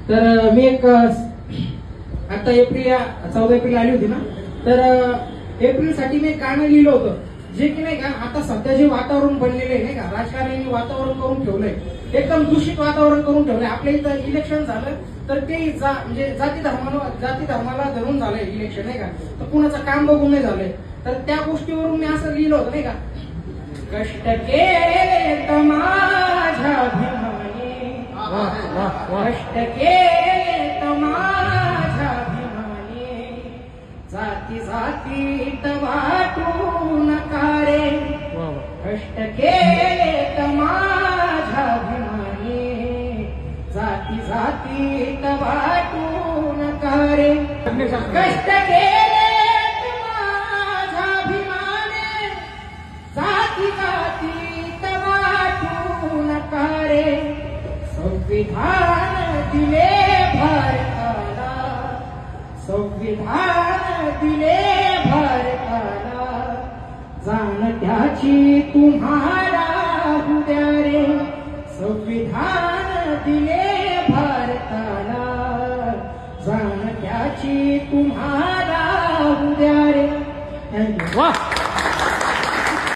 तर मी एक आता 14 एप्रिल आली होती ना, तर एप्रिल साठी मी एक गाणं लिहिलं होतं, जे की नाही का आता सध्या जे वातावरण बनलेलं आहे नाही का, राजकारण्यांनी वातावरण करून ठेवलंय, एकदम दूषित वातावरण करून ठेवलंय. आपल्या इथं इलेक्शन झालं तर ते म्हणजे जाती धर्माला धरून झालंय इलेक्शन नाही का, तर कुणाचं काम बघून नाही झालंय. तर त्या गोष्टीवरून मी असं लिहिलं होतं नाही का, कष्ट केले माझ्या अभिमानी, कष्ट केले माझ्या अभिमानी, जाती जातीत वाटू नका रे, कष्ट केले माझ्या अभिमानी, जाती जातीत वाटू नका रे, कष्ट केले माझ्या अभिमानी, जाती जातीत वाटू नका रे, संविधान दिले भारताला, संविधान दिले भारताला, जाण त्याची तुम्हाला उद्या रे, संविधान दिले भारताला, जाण त्याची तुम्हाला उद्या रे.